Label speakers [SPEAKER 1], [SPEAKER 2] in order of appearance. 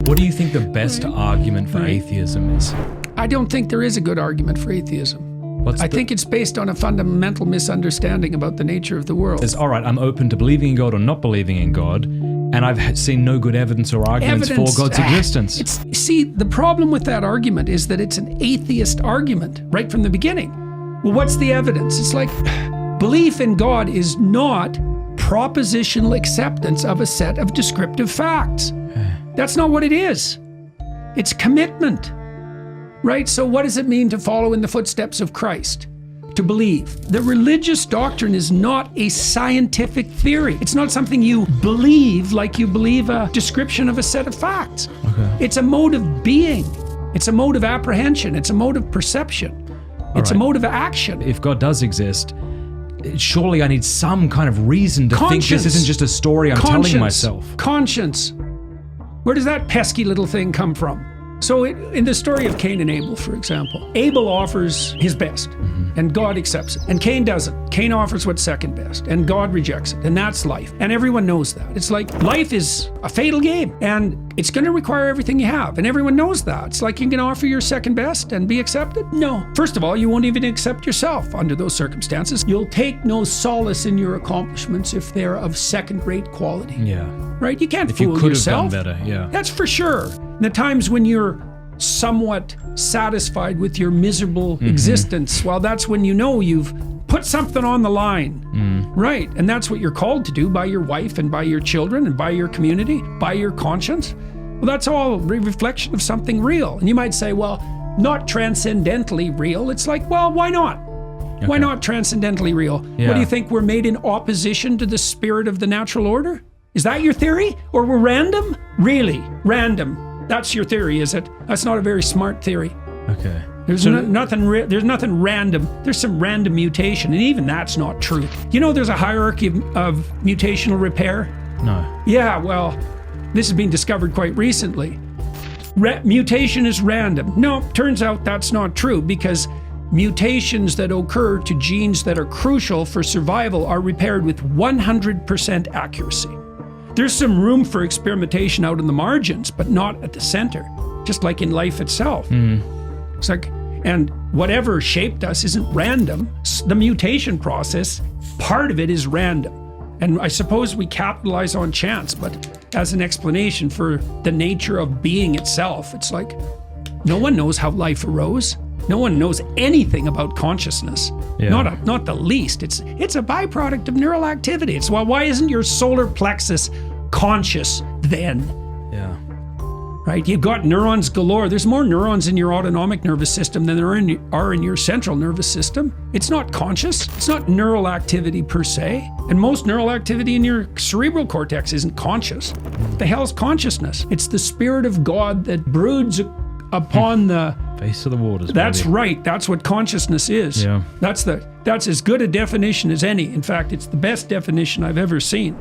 [SPEAKER 1] What do you think the best argument for atheism is?
[SPEAKER 2] I don't think there is a good argument for atheism. I think it's based on a fundamental misunderstanding about the nature of the world.
[SPEAKER 1] All right, I'm open to believing in God or not believing in God, and I've seen no good evidence or arguments for God's existence.
[SPEAKER 2] See, the problem with that argument is that it's an atheist argument right from the beginning. Well, what's the evidence? It's like, belief in God is not propositional acceptance of a set of descriptive facts. That's not what it is. It's commitment. Right? So what does it mean to follow in the footsteps of Christ? To believe. The religious doctrine is not a scientific theory. It's not something you believe like you believe a description of a set of facts. Okay. It's a mode of being. It's a mode of apprehension. It's a mode of perception. It's a mode of action.
[SPEAKER 1] If God does exist, surely I need some kind of reason to think this isn't just a story I'm telling myself.
[SPEAKER 2] Conscience. Where does that pesky little thing come from? So in the story of Cain and Abel, for example, Abel offers his best and God accepts it. And Cain doesn't. Cain offers what's second best and God rejects it. And that's life. And everyone knows that. It's like life is a fatal game and it's going to require everything you have. And everyone knows that. It's like you can offer your second best and be accepted? No. First of all, you won't even accept yourself under those circumstances. You'll take no solace in your accomplishments if they're of second-rate quality.
[SPEAKER 1] Yeah.
[SPEAKER 2] Right? You can't
[SPEAKER 1] if
[SPEAKER 2] fool
[SPEAKER 1] you could
[SPEAKER 2] yourself.
[SPEAKER 1] Have done better, yeah.
[SPEAKER 2] That's for sure. The times when you're somewhat satisfied with your miserable existence, well, that's when you know you've put something on the line. Right. And that's what you're called to do by your wife and by your children and by your community, by your conscience. Well, that's all a reflection of something real. And you might say, well, not transcendentally real. It's like, well, why not? Okay. Why not transcendentally real? Yeah. What do you think? We're made in opposition to the spirit of the natural order? Is that your theory? Or we're random? Really? Random. That's your theory, is it? That's not a very smart theory.
[SPEAKER 1] Okay.
[SPEAKER 2] There's nothing random. There's some random mutation, and even that's not true. You know there's a hierarchy of mutational repair?
[SPEAKER 1] No.
[SPEAKER 2] Yeah, well, this has been discovered quite recently. Mutation is random. No, turns out that's not true because mutations that occur to genes that are crucial for survival are repaired with 100% accuracy. There's some room for experimentation out in the margins, but not at the center, just like in life itself. It's like, and whatever shaped us isn't random. The mutation process, part of it is random. And I suppose we capitalize on chance, but as an explanation for the nature of being itself, it's like, no one knows how life arose. No one knows anything about consciousness. Yeah. Not the least. It's a byproduct of neural activity. It's why isn't your solar plexus conscious then?
[SPEAKER 1] Yeah.
[SPEAKER 2] Right? You've got neurons galore. There's more neurons in your autonomic nervous system than there are in your central nervous system. It's not conscious. It's not neural activity per se. And most neural activity in your cerebral cortex isn't conscious. What the hell's consciousness? It's the spirit of God that broods upon the
[SPEAKER 1] face of the waters.
[SPEAKER 2] That's right. That's what consciousness is.
[SPEAKER 1] Yeah.
[SPEAKER 2] That's as good a definition as any. In fact, it's the best definition I've ever seen.